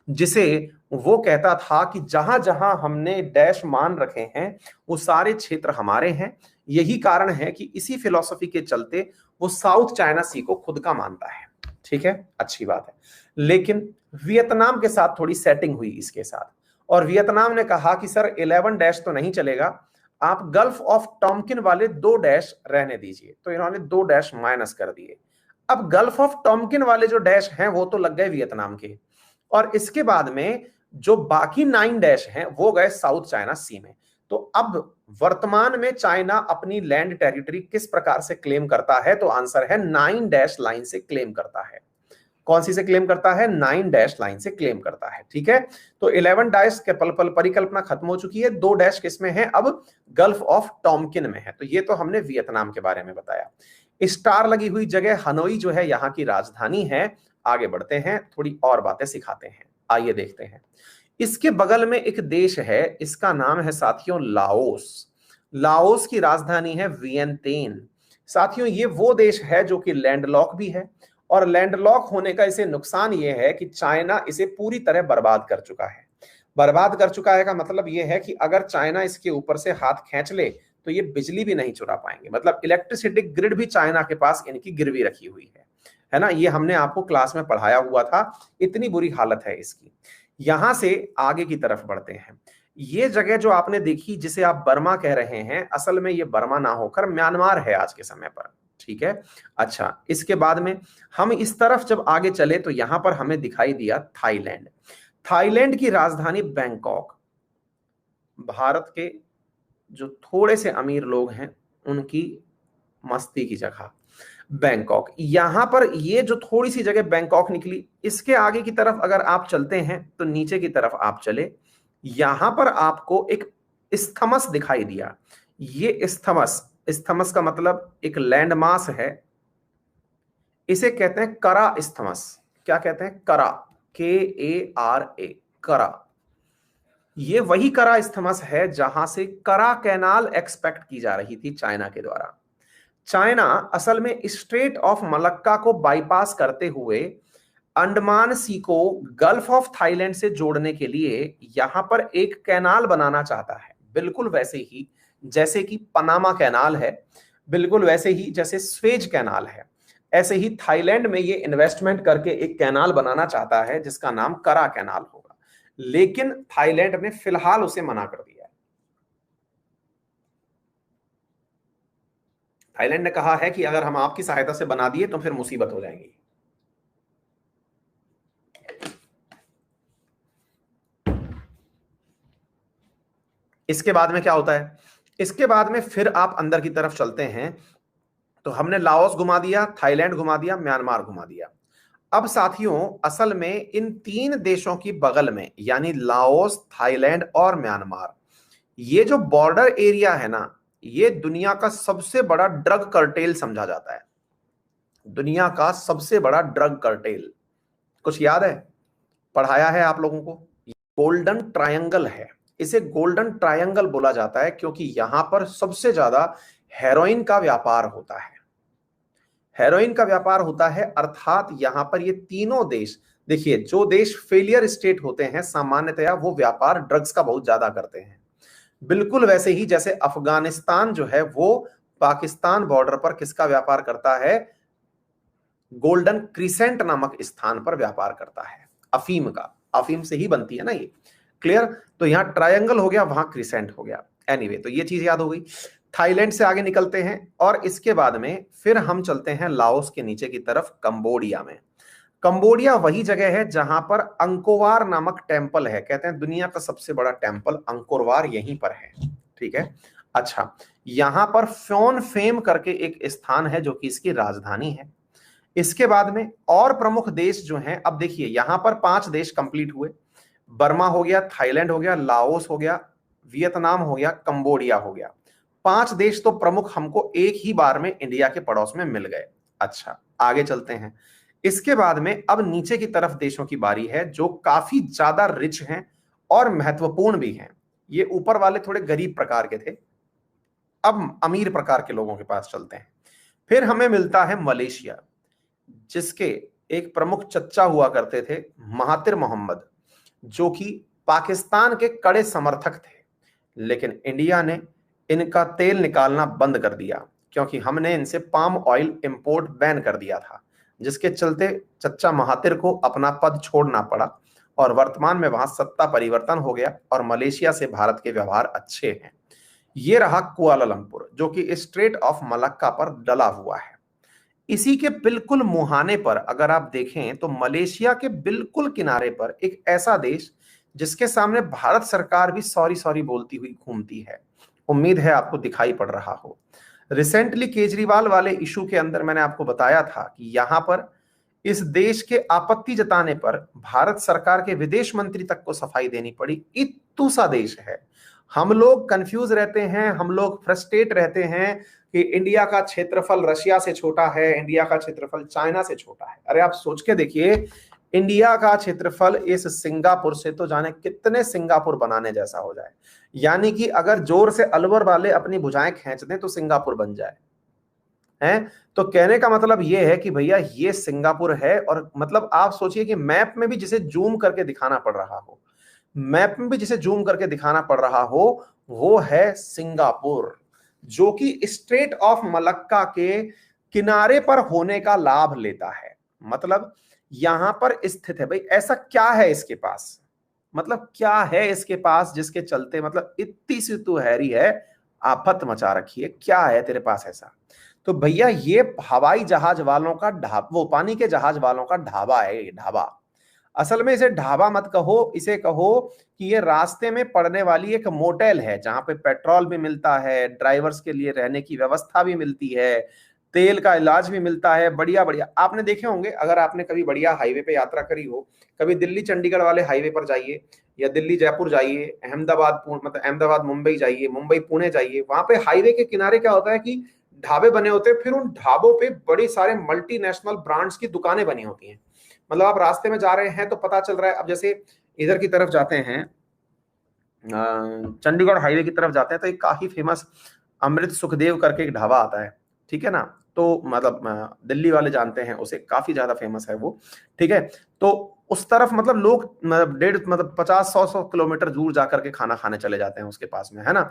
जिसे वो कहता था कि जहां जहां हमने डैश मान रखे हैं वो सारे क्षेत्र हमारे हैं। यही कारण है कि इसी फिलॉसफी के चलते वो साउथ चाइना सी को खुद का मानता है। ठीक है, अच्छी बात है। लेकिन वियतनाम के साथ थोड़ी सेटिंग हुई इसके साथ, और वियतनाम ने कहा कि सर 11 डैश तो नहीं चलेगा, आप गल्फ ऑफ टॉमकिन वाले 2 डैश रहने दीजिए। तो इन्होंने 2 डैश माइनस कर दिए। अब गल्फ ऑफ टॉमकिन वाले जो डैश हैं वो तो लग गए वियतनाम के, और इसके बाद में जो बाकी 9 डैश हैं वो गए साउथ चाइना सी में। तो अब वर्तमान में चाइना अपनी लैंड टेरिटरी किस प्रकार से क्लेम करता है, तो आंसर है 9 डैश लाइन से क्लेम करता है। कौन सी से क्लेम करता है? 9 डैश लाइन से क्लेम करता है। ठीक है, तो 11 डैश के पल परिकल्पना खत्म हो चुकी है, 2 डैश किसमें है, अब गल्फ ऑफ टॉमकिन में है। तो ये तो हमने वियतनाम के बारे में बताया। स्टार लगी हुई जगह हनोई जो है यहाँ की राजधानी है। आगे बढ़ते हैं, थोड़ी और बातें सिखाते हैं, आइए देखते हैं। इसके बगल में एक देश है, इसका नाम है साथियों लाओस। लाओस की राजधानी है वियंतियन। साथियों ये वो देश है जो कि लैंडलॉक भी है, और लैंडलॉक होने का इसे नुकसान ये है कि चाइना इसे पूरी तरह बर्बाद कर चुका है। बर्बाद कर चुका है का मतलब ये है कि अगर चाइना इसके ऊपर से हाथ खींच ले तो ये बिजली भी नहीं चुरा पाएंगे, मतलब इलेक्ट्रिसिटी ग्रिड भी चाइना के पास इनकी गिरवी रखी हुई है ना। ये हमने आपको क्लास में पढ़ाया हुआ था, इतनी बुरी हालत है इसकी। यहां से आगे की तरफ बढ़ते हैं। ये जगह जो आपने देखी जिसे आप बर्मा कह रहे हैं, असल में ये बर्मा ना होकर म्यांमार है आज के समय पर। ठीक है, अच्छा इसके बाद में हम इस तरफ जब आगे चले तो यहां पर हमें दिखाई दिया थाईलैंड। थाईलैंड की राजधानी बैंकॉक। भारत के जो थोड़े से अमीर लोग हैं उनकी मस्ती की जगह बैंकॉक। यहां पर ये जो थोड़ी सी जगह बैंकॉक निकली, इसके आगे की तरफ अगर आप चलते हैं तो नीचे की तरफ आप चले, यहां पर आपको एक स्थमस दिखाई दिया। ये स्थमस, स्थमस का मतलब एक लैंडमास है, इसे कहते हैं करा स्थमस। क्या कहते हैं? करा, KARA, करा। ये वही करा स्थमस है जहां से करा कैनाल एक्सपेक्ट की जा रही थी चाइना के द्वारा। चाइना असल में स्ट्रेट ऑफ मलक्का को बाईपास करते हुए अंडमान सी को गल्फ ऑफ थाईलैंड से जोड़ने के लिए यहां पर एक कैनाल बनाना चाहता है, बिल्कुल वैसे ही जैसे कि पनामा कैनाल है, बिल्कुल वैसे ही जैसे स्वेज कैनाल है, ऐसे ही थाईलैंड में ये इन्वेस्टमेंट करके एक कैनाल बनाना चाहता है जिसका नाम करा कैनाल होगा। लेकिन थाईलैंड ने फिलहाल उसे मना कर दिया है। थाईलैंड ने कहा है कि अगर हम आपकी सहायता से बना दिए तो फिर मुसीबत हो जाएगी। इसके बाद में क्या होता है, इसके बाद में फिर आप अंदर की तरफ चलते हैं तो हमने लाओस घुमा दिया, थाईलैंड घुमा दिया, म्यांमार घुमा दिया। अब साथियों असल में इन तीन देशों की बगल में यानी लाओस, थाईलैंड और म्यांमार, ये जो बॉर्डर एरिया है ना, ये दुनिया का सबसे बड़ा ड्रग कार्टेल समझा जाता है। दुनिया का सबसे बड़ा ड्रग कार्टेल कुछ याद है, पढ़ाया है आप लोगों को, गोल्डन ट्रायंगल है। इसे गोल्डन ट्रायंगल बोला जाता है क्योंकि यहां पर सबसे ज्यादा हेरोइन का व्यापार होता है। हेरोइन का व्यापार होता है, अर्थात यहां पर ये तीनों देश, देखिए जो देश फेलियर स्टेट होते हैं सामान्यतया वो व्यापार ड्रग्स का बहुत ज्यादा करते हैं। बिल्कुल वैसे ही जैसे अफगानिस्तान जो है वो पाकिस्तान बॉर्डर पर किसका व्यापार करता है, गोल्डन क्रिसेंट नामक स्थान पर व्यापार करता है, अफीम का, अफीम से ही बनती है ना ये, क्लियर। तो यहां ट्रायंगल हो गया, वहां क्रिसेंट हो गया। एनीवे तो ये चीज याद हो गई। थाईलैंड से आगे निकलते हैं और इसके बाद में फिर हम चलते हैं लाओस के नीचे की तरफ कंबोडिया में। कंबोडिया वही जगह है जहां पर अंकोवार नामक टेम्पल है, कहते हैं दुनिया का सबसे बड़ा टेम्पल अंकोरवार यहीं पर है, ठीक है। अच्छा, यहां पर फ्योन फेम करके एक स्थान है जो कि इसकी राजधानी है। इसके बाद में और प्रमुख देश जो हैं, अब देखिए यहां पर 5 देश कंप्लीट हुए, बर्मा हो गया, थाईलैंड हो गया, लाओस हो गया, वियतनाम हो गया, कंबोडिया हो गया। 5 देश तो प्रमुख हमको एक ही बार में इंडिया के पड़ोस में मिल गए। अच्छा आगे चलते हैं। इसके बाद में अब नीचे की तरफ देशों की बारी है जो काफी ज्यादा रिच हैं और महत्वपूर्ण भी हैं। ये ऊपर वाले थोड़े गरीब प्रकार के थे, अब अमीर प्रकार के लोगों के पास चलते हैं। फिर हमें मिलता है मलेशिया, जिसके एक प्रमुख चच्चा हुआ करते थे महातिर मोहम्मद, जो कि पाकिस्तान के कड़े समर्थक थे। लेकिन इंडिया ने इनका तेल निकालना बंद कर दिया क्योंकि हमने इनसे पाम ऑयल इंपोर्ट बैन कर दिया था, जिसके चलते चच्चा महातिर को अपना पद छोड़ना पड़ा और वर्तमान में वहां सत्ता परिवर्तन हो गया और मलेशिया से भारत के व्यवहार अच्छे हैं। ये रहा कुआलालंपुर जो कि स्ट्रेट ऑफ मलक्का पर डला हुआ है। इसी के बिल्कुल मुहाने पर अगर आप देखें तो मलेशिया के बिल्कुल किनारे पर एक ऐसा देश जिसके सामने भारत सरकार भी सॉरी सॉरी बोलती हुई घूमती है, उम्मीद है आपको दिखाई पड़ रहा हो। रिसेंटली केजरीवाल वाले इशू के अंदर मैंने आपको बताया था कि यहां पर इस देश के आपत्ति जताने पर भारत सरकार के विदेश मंत्री तक को सफाई देनी पड़ी। इत्तू सा देश है। हम लोग कंफ्यूज रहते हैं, हम लोग फ्रस्ट्रेट रहते हैं कि इंडिया का क्षेत्रफल रशिया से छोटा है, इंडिया का क्षेत्रफल चाइना से छोटा है। अरे आप सोच के देखिए, इंडिया का क्षेत्रफल इस सिंगापुर से तो जाने कितने सिंगापुर बनाने जैसा हो जाए। यानी कि अगर जोर से अलवर वाले अपनी भुजाएं खींच दें तो सिंगापुर बन जाए, हैं। तो कहने का मतलब यह है कि भैया ये सिंगापुर है। और मतलब आप सोचिए कि मैप में भी जिसे जूम करके दिखाना पड़ रहा हो, मैप में भी जिसे जूम करके दिखाना पड़ रहा हो, वो है सिंगापुर, जो कि स्ट्रेट ऑफ मलक्का के किनारे पर होने का लाभ लेता है। मतलब यहां पर स्थित है। भाई ऐसा क्या है इसके पास, मतलब क्या है इसके पास जिसके चलते मतलब इतनी सी तू हैरी है, आफत मचा रखी है, क्या है तेरे पास ऐसा। तो भैया ये हवाई जहाज वालों का ढाबा, वो पानी के जहाज वालों का ढाबा है। ये ढाबा, असल में इसे ढाबा मत कहो, इसे कहो कि ये रास्ते में पड़ने वाली एक मोटेल है जहां पे पेट्रोल भी मिलता है, ड्राइवर्स के लिए रहने की व्यवस्था भी मिलती है, तेल का इलाज भी मिलता है, बढ़िया बढ़िया। आपने देखे होंगे, अगर आपने कभी बढ़िया हाईवे पे यात्रा करी हो, कभी दिल्ली चंडीगढ़ वाले हाईवे पर जाइए या दिल्ली जयपुर जाइए, अहमदाबाद मतलब अहमदाबाद मुंबई जाइए, मुंबई पुणे जाइए, वहां पे हाईवे के किनारे क्या होता है कि ढाबे बने होते हैं। फिर उन ढाबों पे बड़ी सारे मल्टीनेशनल ब्रांड्स की दुकानें बनी होती हैं। मतलब आप रास्ते में जा रहे हैं तो पता चल रहा है, अब जैसे इधर की तरफ जाते हैं, चंडीगढ़ हाईवे की तरफ जाते हैं तो एक काफी फेमस अमृत सुखदेव करके एक ढाबा आता है, ठीक है ना। तो मतलब दिल्ली वाले जानते हैं उसे, काफी ज्यादा फेमस है वो, ठीक है। तो उस तरफ मतलब लोग मतलब 50-100 किलोमीटर दूर जाकर के खाना खाने चले जाते हैं उसके पास में, है ना।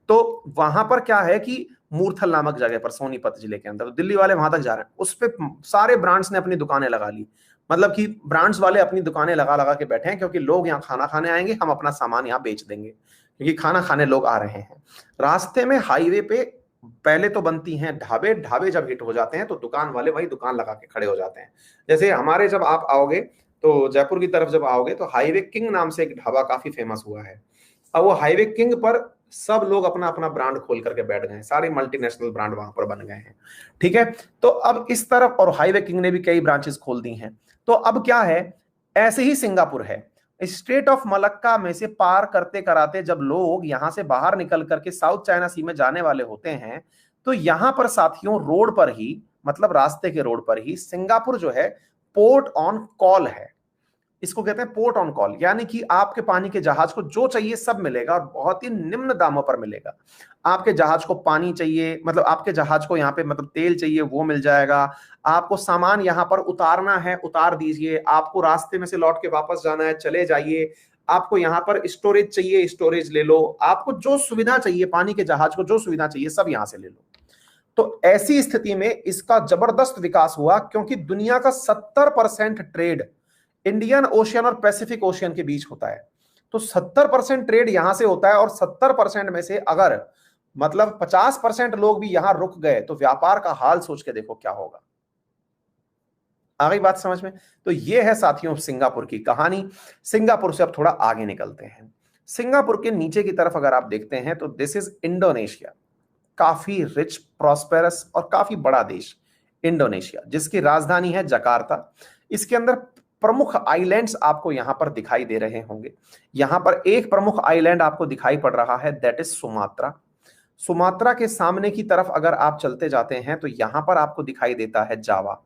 तो वहां पर क्या है कि मूर्थल नामक जगह पर, सोनीपत जिले के अंदर, तो दिल्ली वाले वहां तक जा रहे हैं, उस पे सारे ब्रांड्स ने अपनी दुकानें लगा ली। मतलब कि ब्रांड्स वाले अपनी दुकानें लगा लगा के बैठे हैं, क्योंकि लोग यहाँ खाना खाने आएंगे, हम अपना सामान यहाँ बेच देंगे, क्योंकि खाना खाने लोग आ रहे हैं। रास्ते में हाईवे पे पहले तो बनती हैं ढाबे, ढाबे जब हिट हो जाते हैं तो दुकान वाले वही दुकान लगा के खड़े हो जाते हैं। जैसे हमारे जब आप आओगे तो जयपुर की तरफ जब आओगे तो हाईवे किंग नाम से एक ढाबा काफी फेमस हुआ है। अब वो हाईवे किंग पर सब लोग अपना अपना ब्रांड खोल करके बैठ गए हैं, सारे मल्टीनेशनल ब्रांड वहां पर बन गए हैं, ठीक है। तो अब इस तरफ, और हाईवे किंग ने भी कई ब्रांचेस खोल दी हैं। तो अब क्या है, ऐसे ही सिंगापुर है। स्ट्रेट ऑफ मलक्का में से पार करते कराते जब लोग यहां से बाहर निकल करके साउथ चाइना सी में जाने वाले होते हैं, तो यहां पर साथियों रोड पर ही, मतलब रास्ते के रोड पर ही सिंगापुर जो है पोर्ट ऑन कॉल है। इसको कहते हैं पोर्ट ऑन कॉल, यानी कि आपके पानी के जहाज को जो चाहिए सब मिलेगा, और बहुत ही निम्न दामों पर मिलेगा। आपके जहाज को पानी चाहिए, मतलब आपके जहाज को यहाँ पे मतलब तेल चाहिए, वो मिल जाएगा। आपको सामान यहाँ पर उतारना है, उतार दीजिए। आपको रास्ते में से लौट के वापस जाना है, चले जाइए। आपको यहाँ पर स्टोरेज चाहिए, स्टोरेज ले लो। आपको जो सुविधा चाहिए, पानी के जहाज को जो सुविधा चाहिए, सब यहां से ले लो। तो ऐसी स्थिति में इसका जबरदस्त विकास हुआ, क्योंकि दुनिया का 70% ट्रेड इंडियन ओशियन और पैसिफिक ओशियन के बीच होता है। तो 70% ट्रेड यहां से होता है, और 70% में से अगर मतलब 50% लोग भी यहां रुक गए तो व्यापार का हाल सोच के देखो क्या होगा। आ गई बात समझ में। तो ये है साथियों सिंगापुर की कहानी। सिंगापुर से अब थोड़ा आगे निकलते हैं। सिंगापुर के नीचे की तरफ अगर आप देखते हैं तो दिस इज इंडोनेशिया। काफी रिच, प्रॉस्पेरस और काफी बड़ा देश इंडोनेशिया, जिसकी राजधानी है जकार्ता। इसके अंदर प्रमुख आइलैंड्स आपको यहां पर दिखाई दे रहे होंगे। यहां पर एक प्रमुख आइलैंड आपको दिखाई पड़ रहा है, दैट इज सुमात्रा। सुमात्रा के सामने की तरफ अगर आप चलते जाते हैं तो यहां पर आपको दिखाई देता है जावा।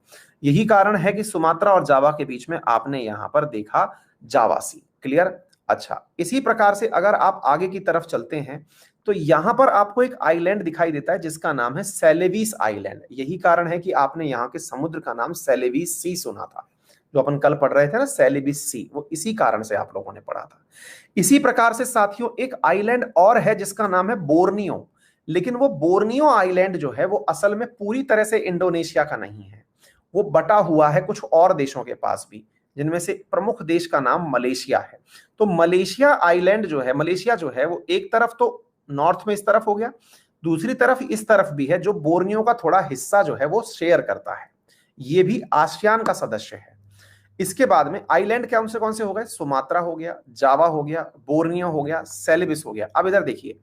यही कारण है कि सुमात्रा और जावा के बीच में आपने यहां पर देखा जावा सी। क्लियर। अच्छा, इसी प्रकार से अगर आप आगे की तरफ चलते हैं तो यहां पर आपको एक आइलैंड दिखाई देता है जिसका नाम है सेलेविस आइलैंड। यही कारण है कि आपने यहां के समुद्र का नाम सेलेविस सी सुना था, जो अपन कल पढ़ रहे थे ना, सेलेविस सी, वो इसी कारण से आप लोगों ने पढ़ा था। इसी प्रकार से साथियों एक आइलैंड और है जिसका नाम है बोर्नियो। लेकिन वो बोर्नियो आइलैंड जो है वो असल में पूरी तरह से इंडोनेशिया का नहीं है, वो बटा हुआ है कुछ और देशों के पास भी, जिनमें से प्रमुख देश का नाम मलेशिया है। तो मलेशिया आइलैंड जो है, मलेशिया जो है वो एक तरफ तो नॉर्थ में इस तरफ हो गया, दूसरी तरफ इस तरफ भी है, जो बोर्नियो का थोड़ा हिस्सा जो है वो शेयर करता है। ये भी आसियान का सदस्य है। इसके बाद में आइलैंड क्या उनसे कौन से हो गए, सुमात्रा हो गया, जावा हो गया, बोर्नियो हो गया, सेलेबिस हो गया। अब इधर देखिए,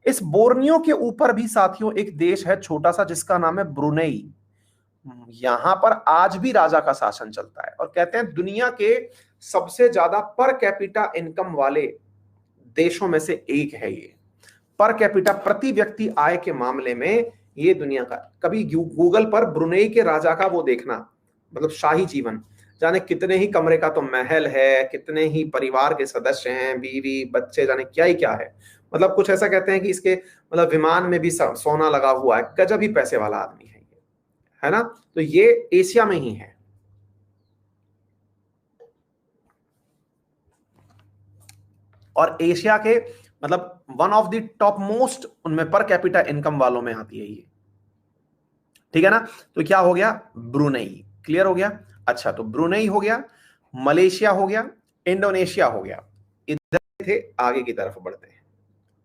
इस बोर्नियो के ऊपर भी साथियों एक देश है छोटा सा जिसका नाम है ब्रुनेई। यहां पर आज भी राजा का शासन चलता है, और कहते हैं दुनिया के सबसे ज्यादा पर कैपिटा इनकम वाले देशों में से एक है ये। पर कैपिटा, प्रति व्यक्ति आय के मामले में ये दुनिया का, कभी गूगल पर ब्रुनेई के राजा का वो देखना, मतलब शाही जीवन, जाने कितने ही कमरे का तो महल है, कितने ही परिवार के सदस्य हैं, बीवी बच्चे, जाने क्या ही क्या है। मतलब कुछ ऐसा कहते हैं कि इसके मतलब विमान में भी सोना लगा हुआ है। गजब ही पैसे वाला आदमी है ये, है ना। तो ये एशिया में ही है। और एशिया के मतलब one of the top most उनमें पर कैपिटा इनकम वालों में आती है ये, ठीक है ना। तो क्या हो गया, ब्रुनेई। क्लियर हो गया। अच्छा, तो ब्रुनेई हो गया, मलेशिया हो गया, इंडोनेशिया हो गया। इधर थे, आगे की तरफ बढ़ते हैं,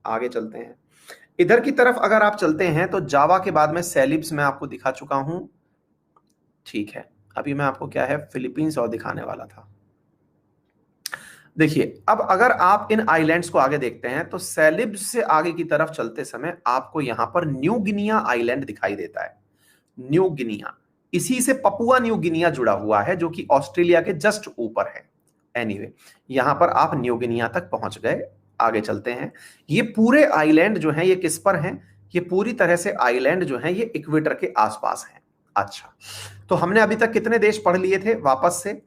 आगे चलते हैं। इधर की तरफ अगर आप चलते हैं तो जावा के बाद में सेलिब्स मैं आपको दिखा चुका हूं, ठीक है। अभी मैं आपको क्या है, फिलीपींस और दिखाने वाला था। देखिए, अब अगर आप इन आइलैंड्स को आगे देखते हैं तो सेलिब्स से आगे की तरफ चलते समय आपको यहां पर न्यू गिनिया आइलैंड दिखाई देता है। न्यू गिनिया, इसी से पपुआ न्यू गिनिया जुड़ा हुआ है, जो कि ऑस्ट्रेलिया के जस्ट ऊपर है। एनीवे, यहां पर आप न्यू गिनिया तक पहुंच गए। आगे चलते हैं। ये पूरे आइलैंड जो हैं ये किस पर हैं, ये पूरी तरह से आइलैंड जो हैं ये इक्वेटर के आसपास हैं। अच्छा, तो हमने अभी तक कितने देश पढ़ लिए थे, वापस से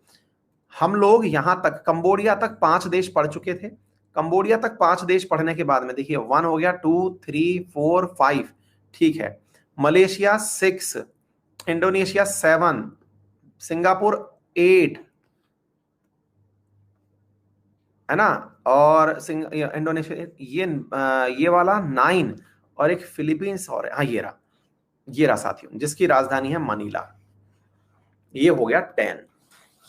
हम लोग यहां तक कंबोडिया तक 5 देश पढ़ चुके थे। कंबोडिया तक 5 देश पढ़ने के बाद में देखिए 1 हो गया, 2, 3, 4, 5, ठीक है। मलेशिया 6, इंडोनेशिया 7, सिंगापुर 8, है ना, और इंडोनेशिया ये वाला 9, और एक फिलीपींस और है। हाँ ये रहा साथियों, जिसकी राजधानी है मनीला। ये हो गया 10।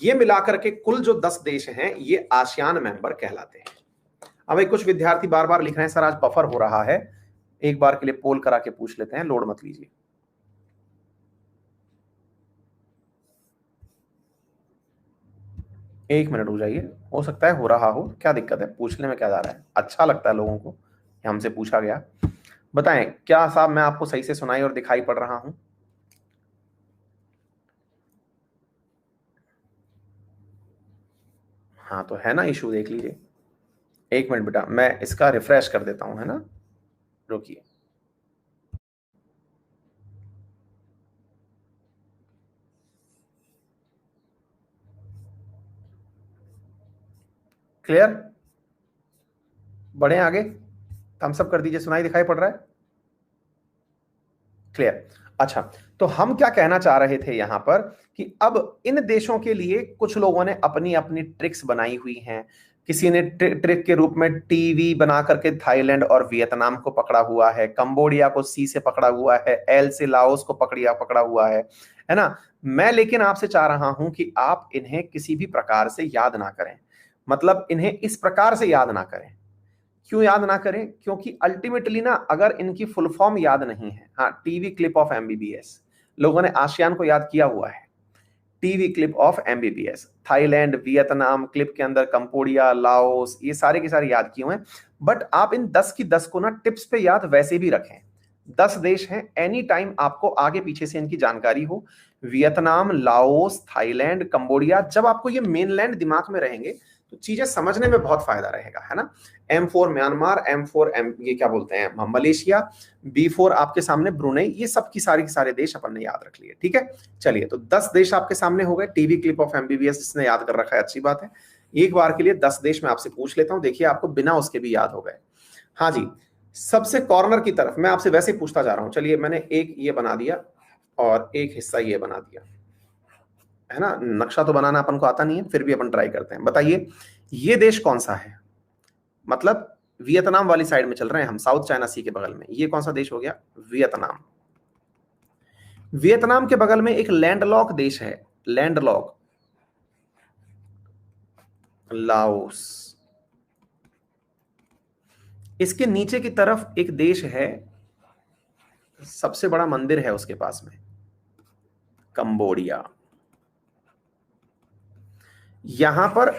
ये मिलाकर के कुल जो 10 देश हैं ये आसियान मेंबर कहलाते हैं। अब एक कुछ विद्यार्थी बार बार लिख रहे हैं सर आज बफर हो रहा है, एक बार के लिए पोल करा के पूछ लेते हैं, लोड मत लीजिए। एक मिनट हो जाइए, हो सकता है हो रहा हो, क्या दिक्कत है, पूछने में क्या जा रहा है, अच्छा लगता है लोगों को हमसे पूछा गया। बताएं क्या साहब मैं आपको सही से सुनाई और दिखाई पड़ रहा हूं? हाँ तो है ना इशू, देख लीजिए। एक मिनट बेटा, मैं इसका रिफ्रेश कर देता हूं, है ना, रुकिए। क्लियर? बढ़े आगे, थम्स अप कर दीजिए, सुनाई दिखाई पड़ रहा है? क्लियर। अच्छा, तो हम क्या कहना चाह रहे थे यहां पर कि अब इन देशों के लिए कुछ लोगों ने अपनी अपनी ट्रिक्स बनाई हुई हैं। किसी ने ट्रिक के रूप में टीवी बना करके थाईलैंड और वियतनाम को पकड़ा हुआ है, कंबोडिया को सी से पकड़ा हुआ है, एल से लाओस को पकड़ा हुआ है ना। मैं लेकिन आपसे चाह रहा हूं कि आप इन्हें किसी भी प्रकार से याद ना करें, मतलब इन्हें इस प्रकार से याद ना करें। क्यों याद ना करें? क्योंकि अल्टीमेटली ना अगर इनकी फुल फॉर्म याद नहीं है, हाँ टीवी क्लिप ऑफ एमबीबीएस, लोगों ने आसियान को याद किया हुआ है, TV clip of MBBS, Thailand, Vietnam clip के अंदर कंबोडिया, लाओस, ये सारे के सारे याद किए हुए हैं। बट आप इन 10 की 10 को ना टिप्स पे याद वैसे भी रखें। 10 देश हैं, एनी टाइम आपको आगे पीछे से इनकी जानकारी हो, वियतनाम, लाओस, थाईलैंड, कंबोडिया, जब आपको ये मेनलैंड दिमाग में रहेंगे तो चीजें समझने में बहुत फायदा रहेगा, है ना। M4 म्यांमार, M4 ये क्या बोलते हैं मलेशिया, B4 आपके सामने ब्रुनेई, ये सब की सारे देश अपन ने याद रख लिए, ठीक है। चलिए, तो 10 देश आपके सामने हो गए। टीवी क्लिप ऑफ एमबीबीएस जिसने याद कर रखा है अच्छी बात है। एक बार के लिए 10 देश मैं आपसे पूछ लेता हूं, देखिए आपको बिना उसके भी याद हो गए। हाँ जी, सबसे कॉर्नर की तरफ मैं आपसे वैसे ही पूछता जा रहा हूं। चलिए, मैंने एक ये बना दिया और एक हिस्सा ये बना दिया, है ना। नक्शा तो बनाना अपन को आता नहीं है, फिर भी अपन ट्राई करते हैं। बताइए ये देश कौन सा है? मतलब वियतनाम वाली साइड में चल रहे हैं हम, साउथ चाइना सी के बगल में। ये कौन सा देश हो गया? वियतनाम। वियतनाम के बगल में एक लैंडलॉक देश है, लैंडलॉक, लाओस। इसके नीचे की तरफ एक देश है, सबसे बड़ा मंदिर है उसके पास में, कंबोडिया। यहां पर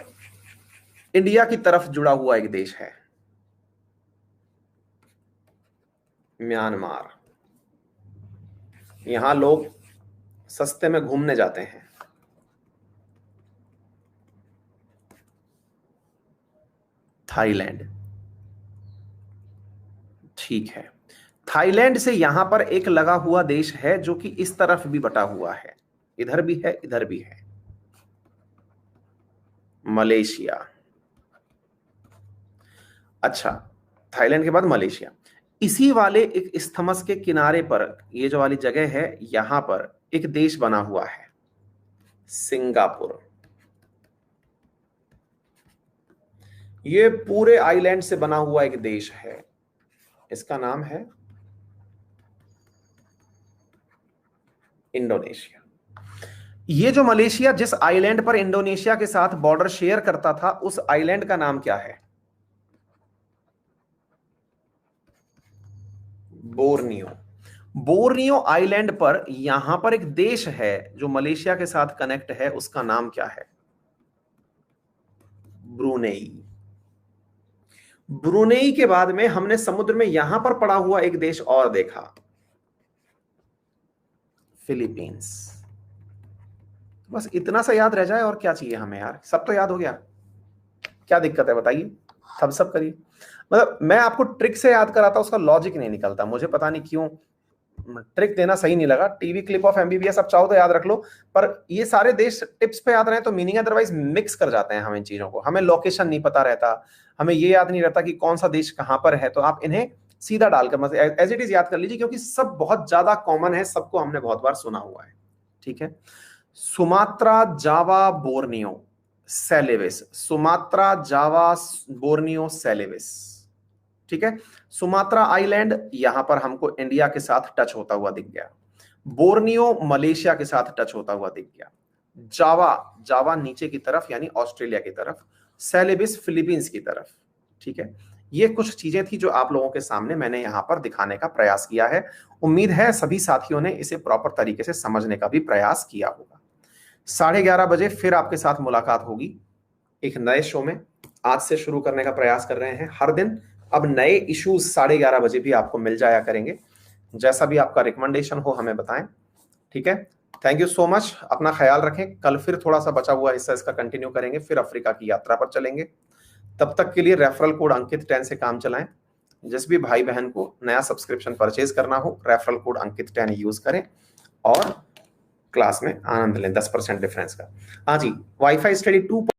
इंडिया की तरफ जुड़ा हुआ एक देश है, म्यांमार। यहां लोग सस्ते में घूमने जाते हैं। थाईलैंड, ठीक है। थाईलैंड से यहां पर एक लगा हुआ देश है जो कि इस तरफ भी बटा हुआ है, इधर भी है इधर भी है, मलेशिया। अच्छा, थाईलैंड के बाद मलेशिया। इसी वाले एक स्थमस के किनारे पर ये जो वाली जगह है, यहां पर एक देश बना हुआ है, सिंगापुर। ये पूरे आइलैंड से बना हुआ एक देश है, इसका नाम है इंडोनेशिया। ये जो मलेशिया जिस आइलैंड पर इंडोनेशिया के साथ बॉर्डर शेयर करता था, उस आइलैंड का नाम क्या है? बोर्नियो। बोर्नियो आइलैंड पर यहां पर एक देश है जो मलेशिया के साथ कनेक्ट है, उसका नाम क्या है? ब्रुनेई। ब्रुनेई के बाद में हमने समुद्र में यहां पर पड़ा हुआ एक देश और देखा, फिलीपींस। बस इतना सा याद रह जाए और क्या चाहिए हमें यार, सब तो याद हो गया, क्या दिक्कत है बताइए, सब करिए। मतलब मैं आपको ट्रिक से याद कराता, उसका लॉजिक नहीं निकलता, मुझे पता नहीं क्यों ट्रिक देना सही नहीं लगा। टीवी क्लिप ऑफ एमबीबीएस आप चाहो तो याद रख लो, पर ये सारे देश टिप्स पे याद रहे तो मीनिंग अदरवाइज मिक्स कर जाते हैं हम इन चीजों को। हमें लोकेशन नहीं पता रहता, हमें ये याद नहीं रहता कि कौन सा देश कहां पर है, तो आप इन्हें सीधा डालकर मत एज इट इज याद कर लीजिए, क्योंकि सब बहुत ज्यादा कॉमन है, सबको हमने बहुत बार सुना हुआ है। ठीक है, सुमात्रा, जावा, बोर्नियो, सेलेविस, सुमात्रा, जावा, बोर्नियो, सेलेविस। ठीक है, सुमात्रा आइलैंड यहां पर हमको इंडिया के साथ टच होता हुआ दिख गया, बोर्नियो मलेशिया के साथ टच होता हुआ दिख गया, जावा, जावा नीचे की तरफ यानी ऑस्ट्रेलिया की तरफ, सेलेबिस फिलीपींस की तरफ। ठीक है, ये कुछ चीजें थी जो आप लोगों के सामने मैंने यहां पर दिखाने का प्रयास किया है। उम्मीद है सभी साथियों ने इसे प्रॉपर तरीके से समझने का भी प्रयास किया होगा। 11:30 बजे फिर आपके साथ मुलाकात होगी एक नए शो में। आज से शुरू करने का प्रयास कर रहे हैं हर दिन। अब नए इश्यूज 11:30 बजे भी आपको मिल जाया करेंगे। जैसा भी आपका रिकमेंडेशन हो हमें बताएं। ठीक है, थैंक यू सो मच, अपना ख्याल रखें। कल फिर थोड़ा सा बचा हुआ हिस्सा इसका कंटिन्यू करेंगे, फिर अफ्रीका की यात्रा पर चलेंगे। तब तक के लिए रेफरल कोड अंकित 10 से काम चलाएं। जिस भी भाई बहन को नया सब्सक्रिप्शन परचेज करना हो, रेफरल कोड अंकित 10 यूज करें और क्लास में आनंद लें 10% डिफरेंस का। हाँ जी, वाईफाई स्टडी 2